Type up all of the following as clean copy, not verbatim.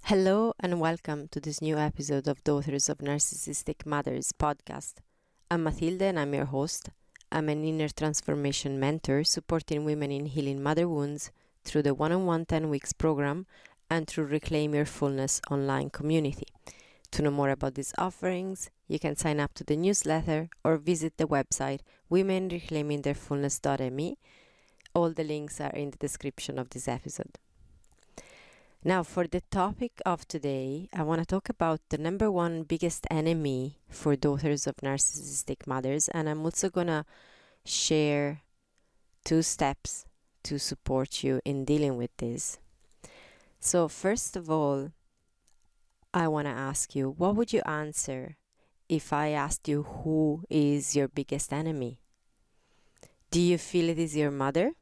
Hello and welcome to this new episode of Daughters of Narcissistic Mothers podcast. I'm Matilde and I'm your host. I'm an inner transformation mentor supporting women in healing mother wounds through the one-on-one 10 weeks program and through Reclaim Your Fullness online community. To know more about these offerings, you can sign up to the newsletter or visit the website womenreclaimingtheirfullness.me. All the links are in the description of this episode. Now, for the topic of today, I want to talk about the number one biggest enemy for daughters of narcissistic mothers, and I'm also going to share 2 steps to support you in dealing with this. So, first of all, I want to ask you, what would you answer if I asked you who is your biggest enemy? Do you feel it is your mother?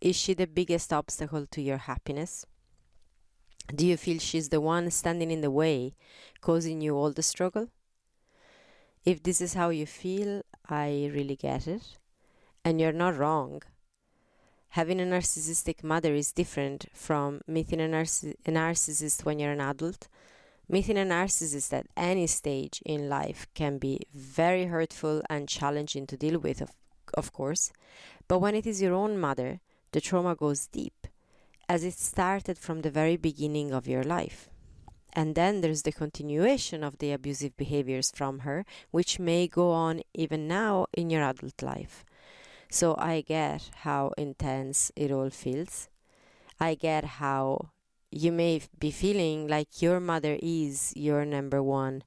Is she the biggest obstacle to your happiness? Do you feel she's the one standing in the way, causing you all the struggle? If this is how you feel, I really get it. And you're not wrong. Having a narcissistic mother is different from meeting a narcissist when you're an adult. Meeting a narcissist at any stage in life can be very hurtful and challenging to deal with, of course. But when it is your own mother, the trauma goes deep, as it started from the very beginning of your life. And then there's the continuation of the abusive behaviors from her, which may go on even now in your adult life. So I get how intense it all feels. I get how you may be feeling like your mother is your number one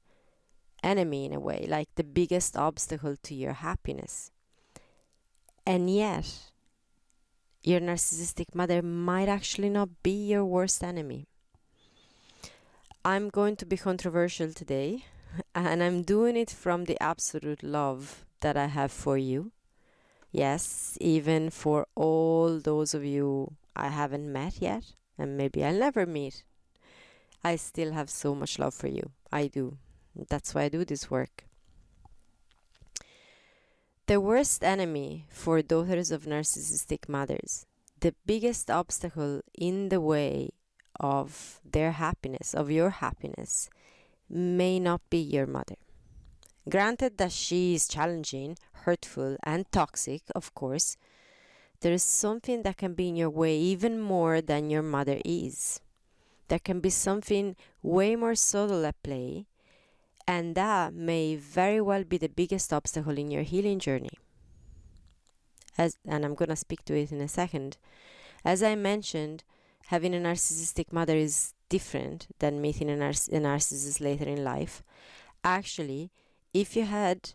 enemy in a way, like the biggest obstacle to your happiness. And yet, your narcissistic mother might actually not be your worst enemy. I'm going to be controversial today, and I'm doing it from the absolute love that I have for you. Yes, even for all those of you I haven't met yet, and maybe I'll never meet. I still have so much love for you. I do. That's why I do this work. The worst enemy for daughters of narcissistic mothers, the biggest obstacle in the way of their happiness, of your happiness, may not be your mother. Granted that she is challenging, hurtful, and toxic, of course, there is something that can be in your way even more than your mother is. There can be something way more subtle at play, and that may very well be the biggest obstacle in your healing journey. And I'm going to speak to it in a second. As I mentioned, having a narcissistic mother is different than meeting a narcissist later in life. Actually, if you had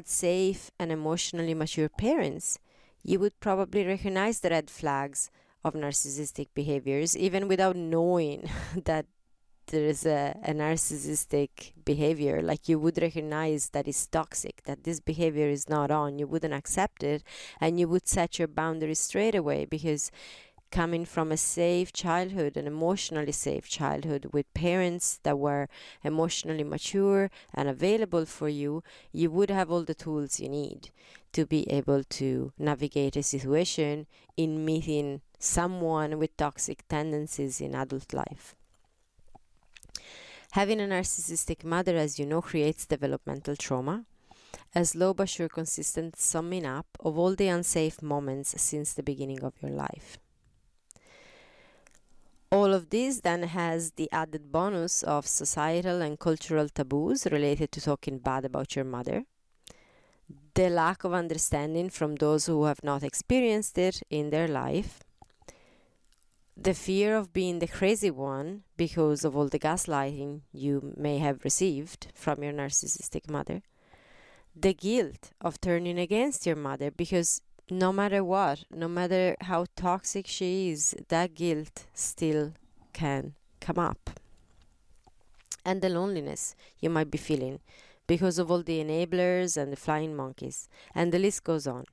safe and emotionally mature parents, you would probably recognize the red flags of narcissistic behaviors even without knowing that there is a narcissistic behavior. Like, you would recognize that it's toxic, that this behavior is not on. You wouldn't accept it, and you would set your boundaries straight away, because coming from a safe childhood, an emotionally safe childhood with parents that were emotionally mature and available for you, you would have all the tools you need to be able to navigate a situation in meeting someone with toxic tendencies in adult life. Having a narcissistic mother, as you know, creates developmental trauma, a slow but sure consistent summing up of all the unsafe moments since the beginning of your life. All of this then has the added bonus of societal and cultural taboos related to talking bad about your mother, the lack of understanding from those who have not experienced it in their life, the fear of being the crazy one because of all the gaslighting you may have received from your narcissistic mother, the guilt of turning against your mother, because no matter what, no matter how toxic she is, that guilt still can come up. And the loneliness you might be feeling because of all the enablers and the flying monkeys, and the list goes on.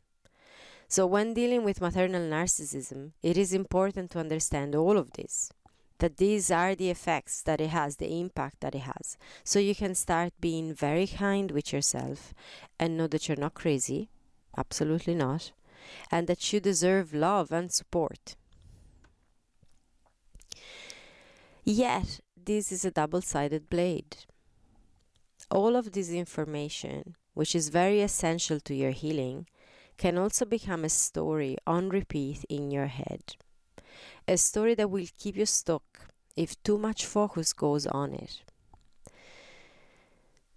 So when dealing with maternal narcissism, it is important to understand all of this, that these are the effects that it has, the impact that it has. So you can start being very kind with yourself and know that you're not crazy, absolutely not, and that you deserve love and support. Yet, this is a double-sided blade. All of this information, which is very essential to your healing, can also become a story on repeat in your head. A story that will keep you stuck if too much focus goes on it.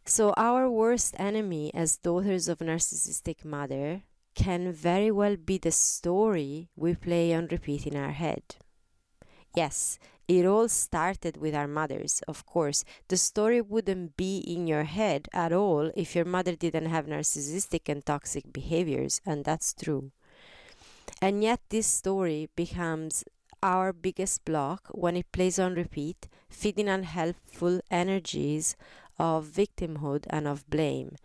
So our worst enemy as daughters of narcissistic mother can very well be the story we play on repeat in our head. Yes, it all started with our mothers, of course. The story wouldn't be in your head at all if your mother didn't have narcissistic and toxic behaviors, and that's true. And yet this story becomes our biggest block when it plays on repeat, feeding unhelpful energies of victimhood and of blame.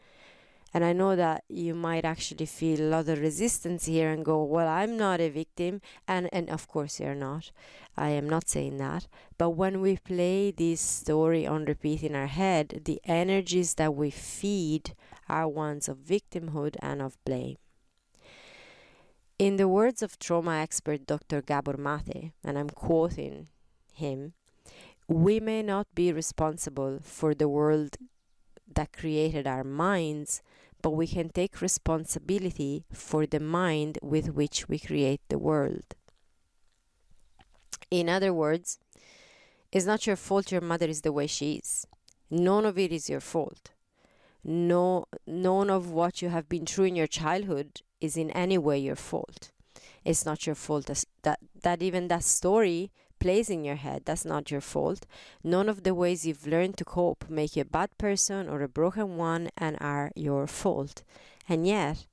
And I know that you might actually feel a lot of resistance here and go, well, I'm not a victim. And of course you're not. I am not saying that. But when we play this story on repeat in our head, the energies that we feed are ones of victimhood and of blame. In the words of trauma expert Dr. Gabor Mate, and I'm quoting him, we may not be responsible for the world that created our minds, but we can take responsibility for the mind with which we create the world. In other words, it's not your fault your mother is the way she is. None of it is your fault. None of what you have been through in your childhood is in any way your fault. It's not your fault that even that story plays in your head. That's not your fault. None of the ways you've learned to cope make you a bad person or a broken one and are your fault. And yet,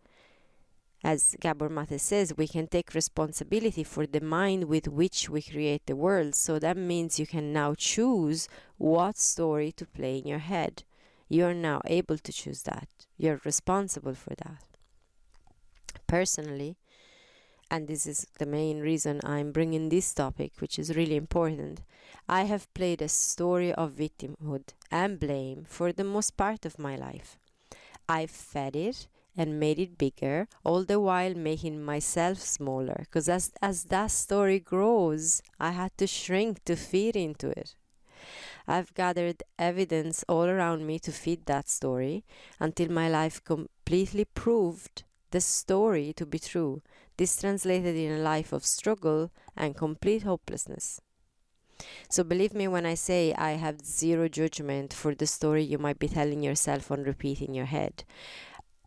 as Gabor Mate says, we can take responsibility for the mind with which we create the world. So that means you can now choose what story to play in your head. You're now able to choose that. You're responsible for that. Personally, and this is the main reason I'm bringing this topic, which is really important, I have played a story of victimhood and blame for the most part of my life. I've fed it and made it bigger, all the while making myself smaller, because as that story grows, I had to shrink to fit into it. I've gathered evidence all around me to feed that story until my life completely proved the story to be true. This translated in a life of struggle and complete hopelessness. So believe me when I say I have zero judgment for the story you might be telling yourself on repeat in your head.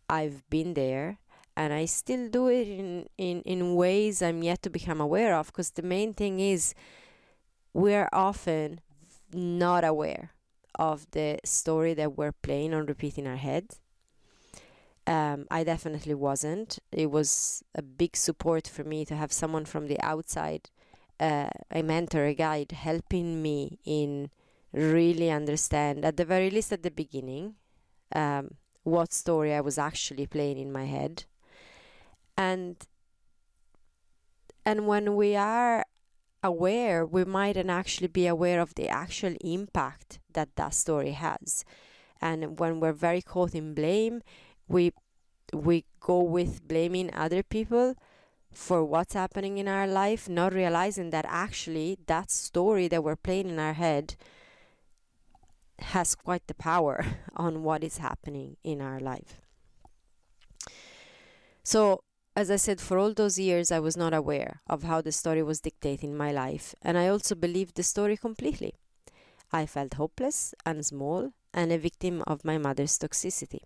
I've been there, and I still do it in ways I'm yet to become aware of, because the main thing is we're often not aware of the story that we're playing on repeat in our head. I definitely wasn't. It was a big support for me to have someone from the outside, a mentor, a guide, helping me in really understand, at the very least at the beginning, what story I was actually playing in my head. And when we are aware, we mightn't actually be aware of the actual impact that story has. And when we're very caught in blame, we go with blaming other people for what's happening in our life, not realizing that actually that story that we're playing in our head has quite the power on what is happening in our life. So, as I said, for all those years I was not aware of how the story was dictating my life, and I also believed the story completely. I felt hopeless and small and a victim of my mother's toxicity.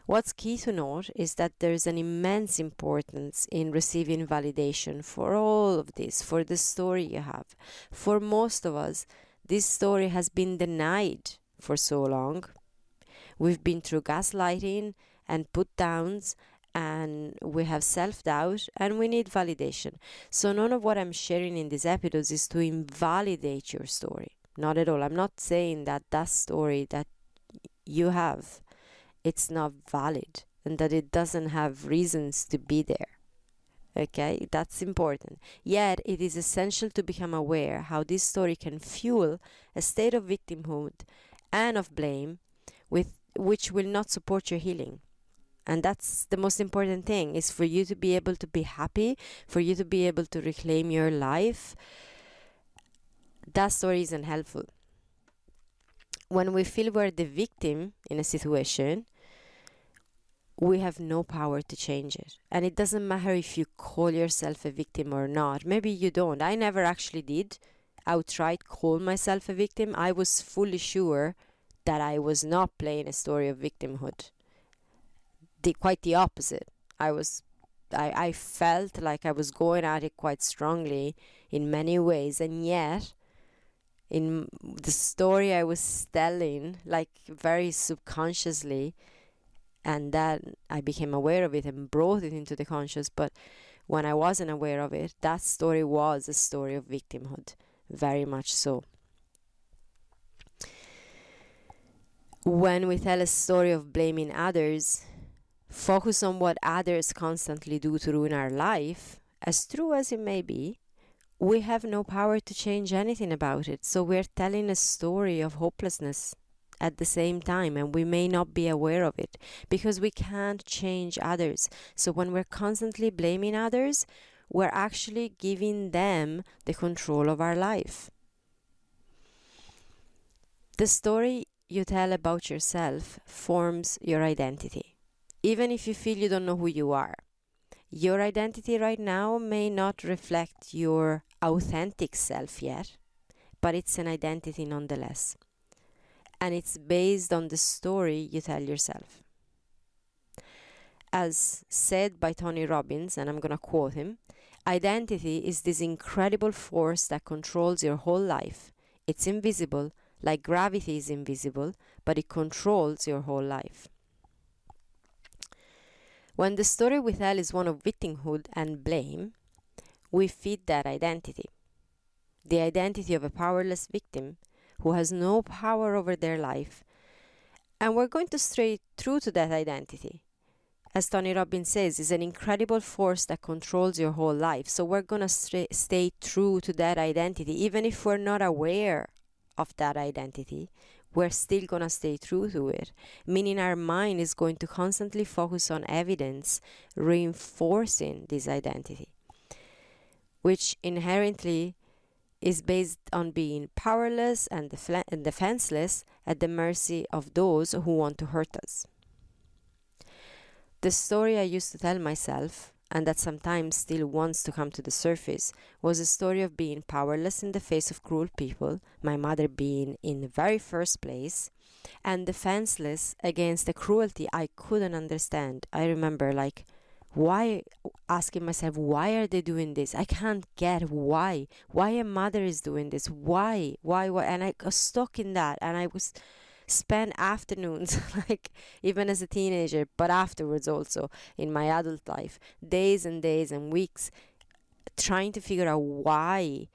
What's key to note is that there's an immense importance in receiving validation for all of this, for the story you have. For most of us, this story has been denied for so long. We've been through gaslighting and put downs, and we have self-doubt, and we need validation. So none of what I'm sharing in these episodes is to invalidate your story. Not at all. I'm not saying that story that you have, it's not valid and that it doesn't have reasons to be there. Okay, that's important. Yet it is essential to become aware how this story can fuel a state of victimhood and of blame which will not support your healing. And that's the most important thing, is for you to be able to be happy, for you to be able to reclaim your life that story isn't helpful. When we feel we're the victim in a situation, we have no power to change it. And it doesn't matter if you call yourself a victim or not. Maybe you don't. I never actually did outright call myself a victim. I was fully sure that I was not playing a story of victimhood. Quite the opposite. I felt like I was going at it quite strongly in many ways, and yet in the story I was telling, like very subconsciously, and then I became aware of it and brought it into the conscious. But when I wasn't aware of it, that story was a story of victimhood, very much so. When we tell a story of blaming others, focus on what others constantly do to ruin our life, as true as it may be, we have no power to change anything about it. So we're telling a story of hopelessness at the same time, and we may not be aware of it because we can't change others. So when we're constantly blaming others, we're actually giving them the control of our life. The story you tell about yourself forms your identity. Even if you feel you don't know who you are, your identity right now may not reflect your authentic self yet, but it's an identity nonetheless. And it's based on the story you tell yourself. As said by Tony Robbins, and I'm going to quote him, identity is this incredible force that controls your whole life. It's invisible, like gravity is invisible, but it controls your whole life. When the story we tell is one of victimhood and blame, we feed that identity. The identity of a powerless victim who has no power over their life. And we're going to stay true to that identity. As Tony Robbins says, it's an incredible force that controls your whole life. So we're going to stay true to that identity. Even if we're not aware of that identity, we're still going to stay true to it. Meaning our mind is going to constantly focus on evidence reinforcing this identity, which inherently is based on being powerless and defenseless at the mercy of those who want to hurt us. The story I used to tell myself, and that sometimes still wants to come to the surface, was a story of being powerless in the face of cruel people, my mother being in the very first place, and defenseless against the cruelty I couldn't understand. I remember asking myself, why are they doing this? I can't get why a mother is doing this. Why? And I got stuck in that, and I was spend afternoons, like even as a teenager, but afterwards also in my adult life, days and days and weeks trying to figure out why,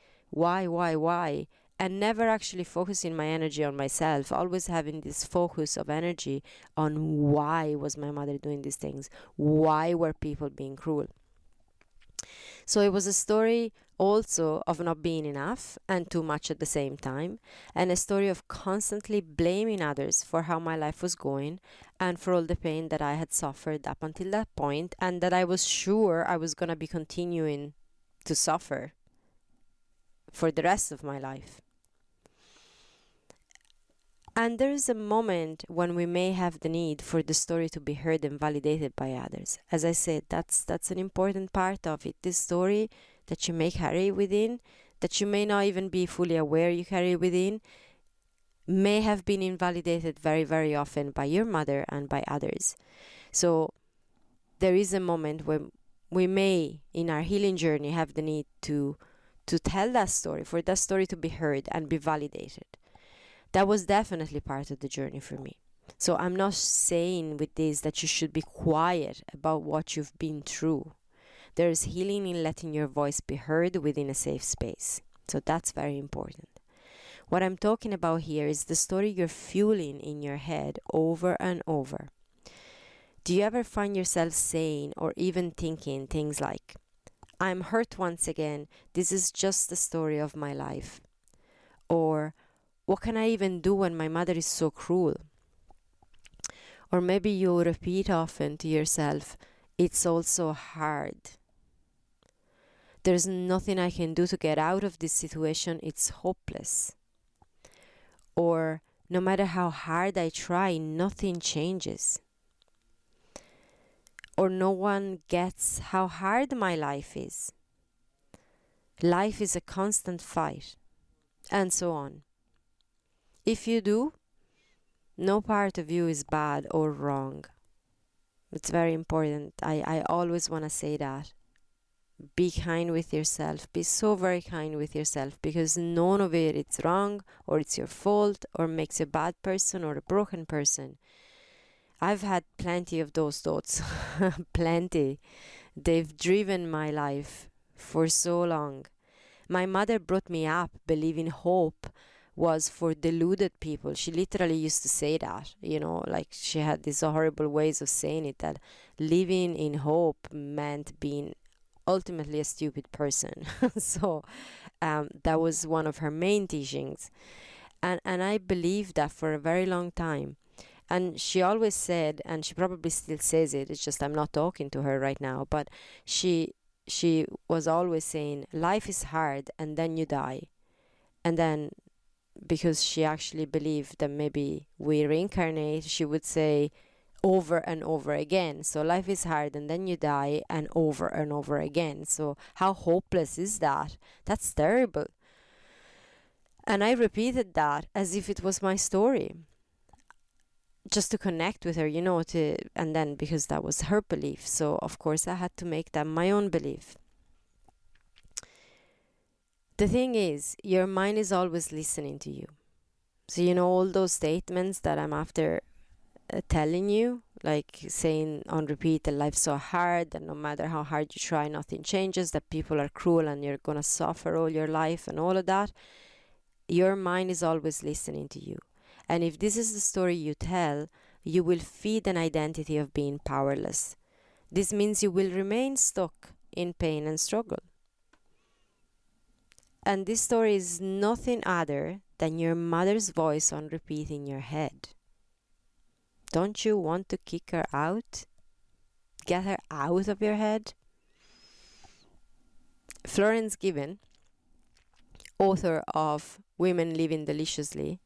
and never actually focusing my energy on myself, always having this focus of energy on why was my mother doing these things, why were people being cruel. So it was a story also of not being enough and too much at the same time, and a story of constantly blaming others for how my life was going and for all the pain that I had suffered up until that point, and that I was sure I was going to be continuing to suffer for the rest of my life. And there is a moment when we may have the need for the story to be heard and validated by others. As I said, that's an important part of it. This story that you may carry within, that you may not even be fully aware you carry within, may have been invalidated very, very often by your mother and by others. So there is a moment when we may, in our healing journey, have the need to tell that story, for that story to be heard and be validated. That was definitely part of the journey for me. So I'm not saying with this that you should be quiet about what you've been through. There is healing in letting your voice be heard within a safe space. So that's very important. What I'm talking about here is the story you're fueling in your head over and over. Do you ever find yourself saying or even thinking things like, I'm hurt once again, this is just the story of my life? Or, what can I even do when my mother is so cruel? Or maybe you repeat often to yourself, it's all so hard. There's nothing I can do to get out of this situation. It's hopeless. Or no matter how hard I try, nothing changes. Or no one gets how hard my life is. Life is a constant fight. And so on. If you do, no part of you is bad or wrong. It's very important. I always want to say that. Be kind with yourself. Be so very kind with yourself, because none of it is wrong, or it's your fault, or makes you a bad person or a broken person. I've had plenty of those thoughts. Plenty. They've driven my life for so long. My mother brought me up believing hope was for deluded people. She literally used to say that, like she had these horrible ways of saying it, that living in hope meant being ultimately a stupid person. So that was one of her main teachings. And I believed that for a very long time. And she always said, and she probably still says it, it's just I'm not talking to her right now, but she was always saying, life is hard and then you die. And then, because she actually believed that maybe we reincarnate, she would say over and over again. So life is hard and then you die, and over again. So how hopeless is that? That's terrible. And I repeated that as if it was my story, just to connect with her, and then because that was her belief, so of course I had to make that my own belief. The thing is, your mind is always listening to you. So all those statements that I'm after telling you, like saying on repeat that life's so hard, that no matter how hard you try, nothing changes, that people are cruel and you're gonna suffer all your life and all of that, your mind is always listening to you. And if this is the story you tell, you will feed an identity of being powerless. This means you will remain stuck in pain and struggle. And this story is nothing other than your mother's voice on repeat in your head. Don't you want to kick her out? Get her out of your head? Florence Given, author of Women Living Deliciously,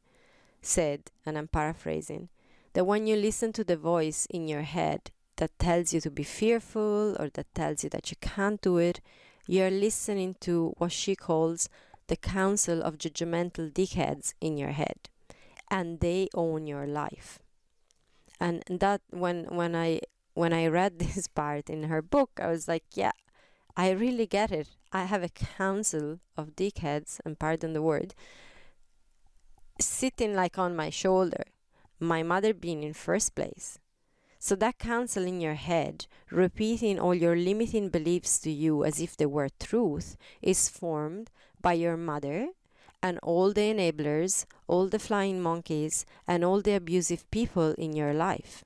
said, and I'm paraphrasing, that when you listen to the voice in your head that tells you to be fearful, or that tells you that you can't do it, you're listening to what she calls the council of judgmental dickheads in your head, and they own your life. And that when I read this part in her book, I was like, yeah, I really get it. I have a council of dickheads, and pardon the word, sitting like on my shoulder, my mother being in first place. So that counsel in your head, repeating all your limiting beliefs to you as if they were truth, is formed by your mother and all the enablers, all the flying monkeys, and all the abusive people in your life.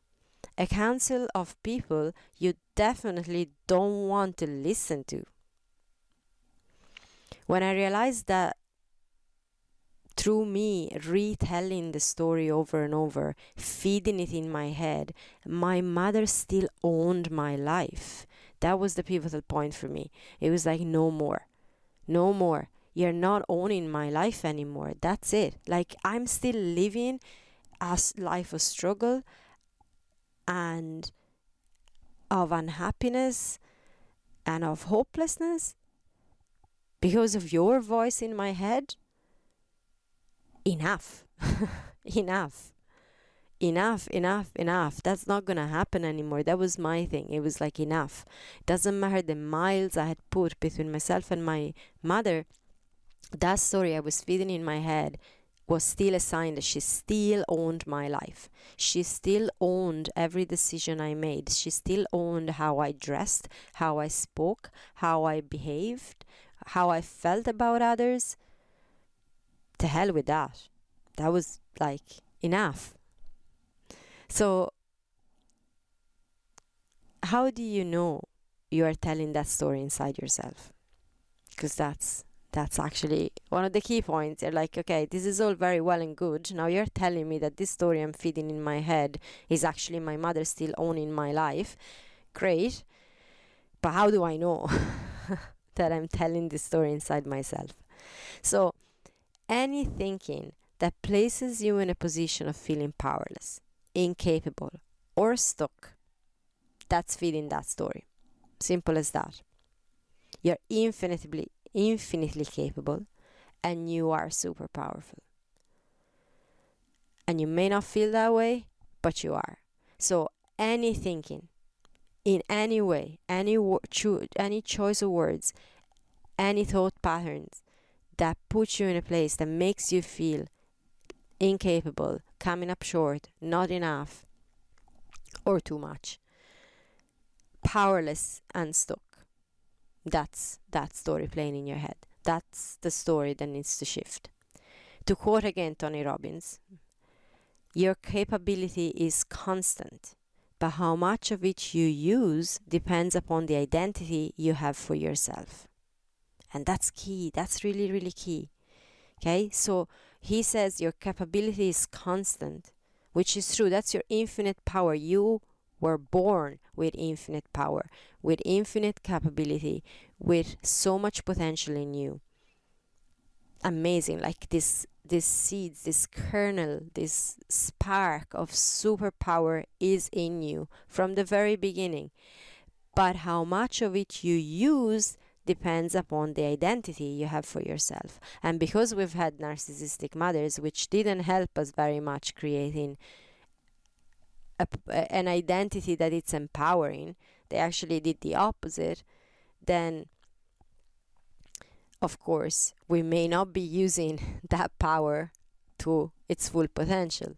A council of people you definitely don't want to listen to. When I realized that through me retelling the story over and over, feeding it in my head, my mother still owned my life. That was the pivotal point for me. It was like, no more. No more. You're not owning my life anymore. That's it. Like, I'm still living a life of struggle and of unhappiness and of hopelessness because of your voice in my head. Enough. Enough. Enough. That's not gonna happen anymore. That was my thing. It was like, enough. Doesn't matter the miles I had put between myself and my mother. That story I was feeding in my head was still a sign that she still owned my life. She still owned every decision I made. She still owned how I dressed, how I spoke, how I behaved, how I felt about others. To hell with that. That was like, enough. So how do you know you are telling that story inside yourself? Because that's actually one of the key points. You're like, okay, this is all very well and good. Now you're telling me that this story I'm feeding in my head is actually my mother still owning my life. Great. But how do I know? that I'm telling this story inside myself. So, any thinking that places you in a position of feeling powerless, incapable, or stuck, that's feeding that story. Simple as that. You're infinitely capable, and you are super powerful. And you may not feel that way, but you are. So any thinking, in any way, any choice of words, any thought patterns that put you in a place that makes you feel incapable, coming up short, not enough, or too much, powerless and stuck. That's that story playing in your head. That's the story that needs to shift. To quote again Tony Robbins, your capability is constant, but how much of it you use depends upon the identity you have for yourself. And that's key. That's really, really key. Okay? So he says your capability is constant, which is true. That's your infinite power. You were born with infinite power, with infinite capability, with so much potential in you. Amazing. Like this seeds, this kernel, this spark of superpower is in you from the very beginning. But how much of it you use depends upon the identity you have for yourself. And because we've had narcissistic mothers, which didn't help us very much creating an identity that it's empowering, they actually did the opposite, then of course we may not be using that power to its full potential,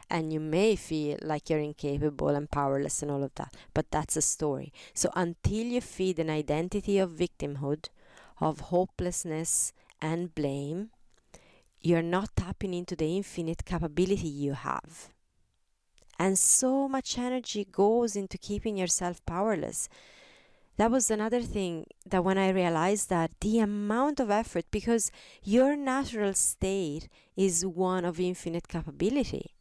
and you may feel like you're incapable and powerless and all of that, but that's a story. So until you feed an identity of victimhood, of hopelessness and blame, you're not tapping into the infinite capability you have. And so much energy goes into keeping yourself powerless. That was another thing that when I realized that the amount of effort, because your natural state is one of infinite capability.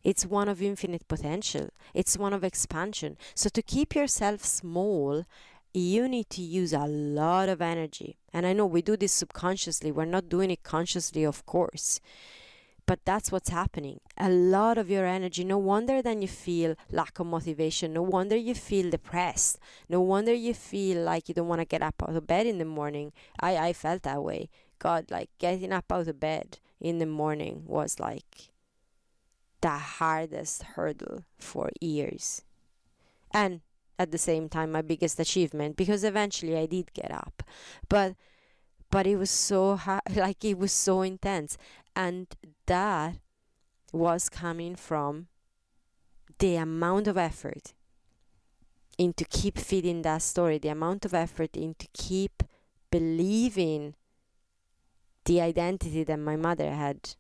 It's one of infinite potential. It's one of expansion. So to keep yourself small, you need to use a lot of energy. And I know we do this subconsciously. We're not doing it consciously, of course. But that's what's happening. A lot of your energy. No wonder then you feel lack of motivation. No wonder you feel depressed. No wonder you feel like you don't want to get up out of bed in the morning. I felt that way. God, like getting up out of bed in the morning was like the hardest hurdle for years. And at the same time, my biggest achievement, because eventually I did get up. But it was so hard, like it was so intense. And that was coming from the amount of effort into keep feeding that story, the amount of effort into keep believing the identity that my mother had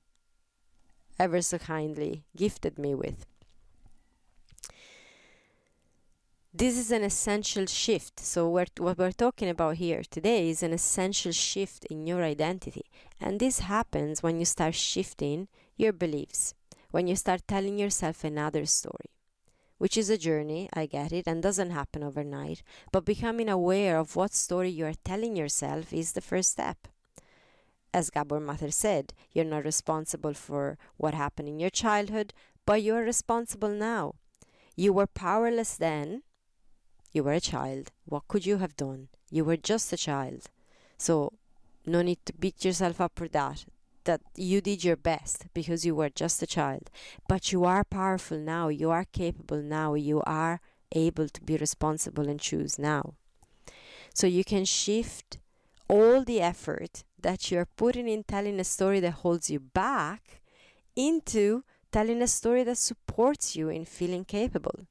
ever so kindly gifted me with. This is an essential shift. So what we're talking about here today is an essential shift in your identity. And this happens when you start shifting your beliefs, when you start telling yourself another story, which is a journey, I get it, and doesn't happen overnight. But becoming aware of what story you are telling yourself is the first step. As Gabor Mater said, you're not responsible for what happened in your childhood, but you're responsible now. You were powerless then. You were a child. What could you have done? You were just a child. So no need to beat yourself up for that. That you did your best because you were just a child. But you are powerful now. You are capable now. You are able to be responsible and choose now. So you can shift all the effort that you're putting in telling a story that holds you back into telling a story that supports you in feeling capable.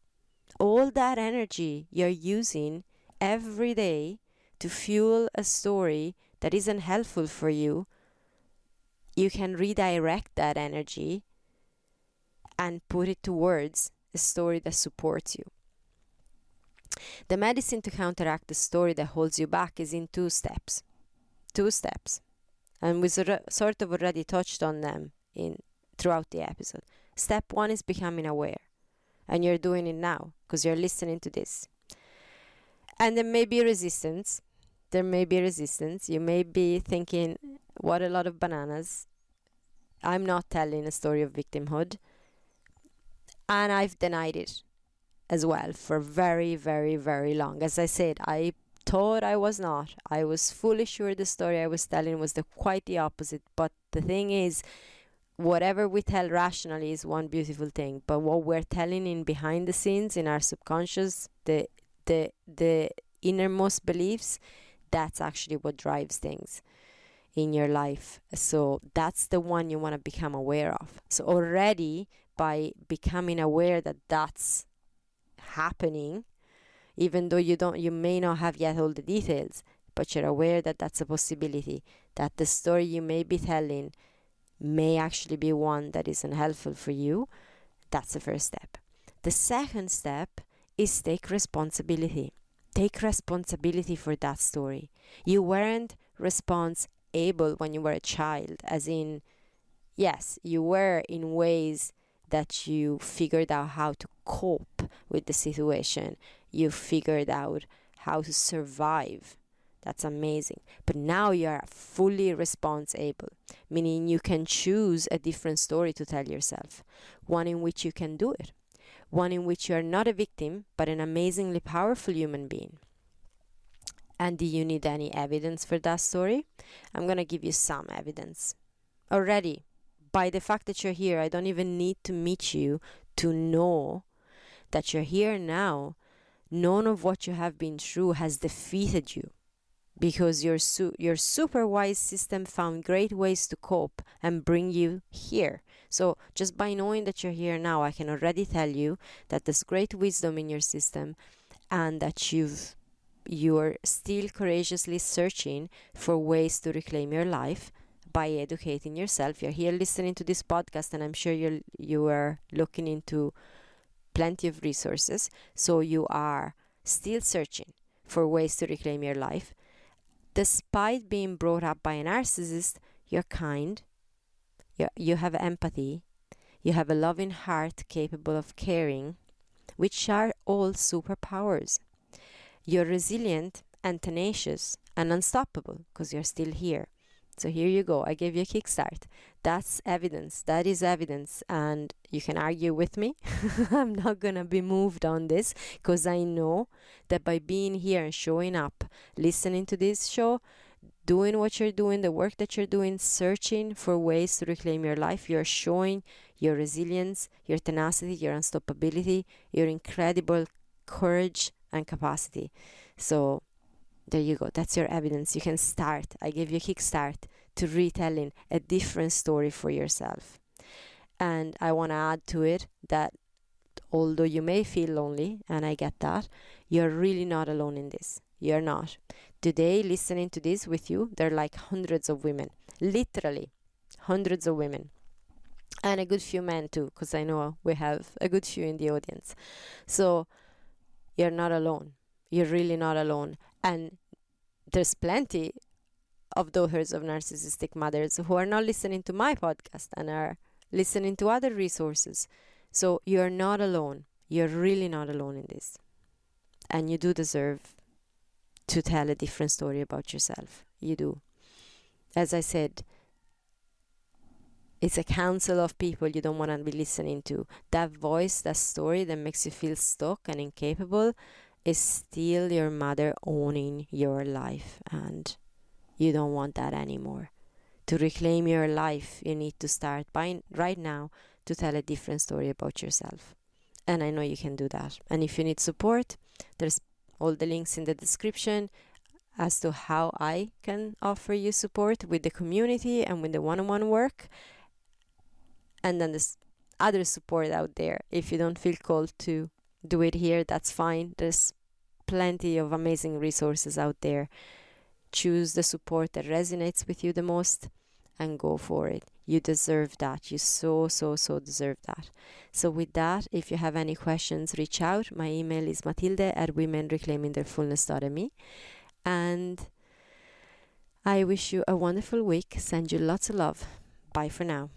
All that energy you're using every day to fuel a story that isn't helpful for you, you can redirect that energy and put it towards a story that supports you. The medicine to counteract the story that holds you back is in two steps. And we sort of already touched on them throughout the episode. Step 1 is becoming aware. And you're doing it now because you're listening to this. And there may be resistance. There may be resistance. You may be thinking, what a lot of bananas. I'm not telling a story of victimhood. And I've denied it as well for very, very, very long. As I said, I thought I was not. I was fully sure the story I was telling was quite the opposite. But the thing is, whatever we tell rationally is one beautiful thing. But what we're telling in behind the scenes, in our subconscious, the innermost beliefs, that's actually what drives things in your life. So that's the one you want to become aware of. So already by becoming aware that that's happening, even though you may not have yet all the details, but you're aware that that's a possibility, that the story you may be telling may actually be one that is unhelpful for you. That's the first step. The second step is take responsibility. Take responsibility for that story. You weren't responsible when you were a child, as in, yes, you were in ways that you figured out how to cope with the situation. You figured out how to survive. That's amazing. But now you are fully responsible, meaning you can choose a different story to tell yourself, one in which you can do it, one in which you are not a victim, but an amazingly powerful human being. And do you need any evidence for that story? I'm going to give you some evidence. Already, by the fact that you're here, I don't even need to meet you to know that you're here now. None of what you have been through has defeated you, because your super wise system found great ways to cope and bring you here. So just by knowing that you're here now, I can already tell you that there's great wisdom in your system, and that you're still courageously searching for ways to reclaim your life by educating yourself. You're here listening to this podcast, and I'm sure you are looking into plenty of resources. So you are still searching for ways to reclaim your life. Despite being brought up by a narcissist, you're kind, you have empathy, you have a loving heart capable of caring, which are all superpowers. You're resilient and tenacious and unstoppable because you're still here. So here you go. I gave you a kickstart. That's evidence. That is evidence. And you can argue with me. I'm not going to be moved on this, because I know that by being here and showing up, listening to this show, doing what you're doing, the work that you're doing, searching for ways to reclaim your life, you're showing your resilience, your tenacity, your unstoppability, your incredible courage and capacity. So there you go. That's your evidence. You can start. I gave you a kickstart to retelling a different story for yourself. And I want to add to it that although you may feel lonely, and I get that, you're really not alone in this. You're not. Today, listening to this with you, there are like hundreds of women. Literally, hundreds of women. And a good few men too, because I know we have a good few in the audience. So you're not alone. You're really not alone. And there's plenty of daughters of narcissistic mothers who are not listening to my podcast and are listening to other resources. So you're not alone. You're really not alone in this. And you do deserve to tell a different story about yourself. You do. As I said, it's a council of people you don't want to be listening to. That voice, that story that makes you feel stuck and incapable is still your mother owning your life, and you don't want that anymore. To reclaim your life, you need to start right now to tell a different story about yourself. And I know you can do that. And if you need support, there's all the links in the description as to how I can offer you support with the community and with the one-on-one work. And then there's other support out there. If you don't feel called to do it here, that's fine. There's plenty of amazing resources out there. Choose the support that resonates with you the most and go for it. You deserve that. You so deserve that. So with that, if you have any questions, reach out. My email is matilde@womenreclaimingtheirfullness.me. And I wish you a wonderful week. Send you lots of love. Bye for now.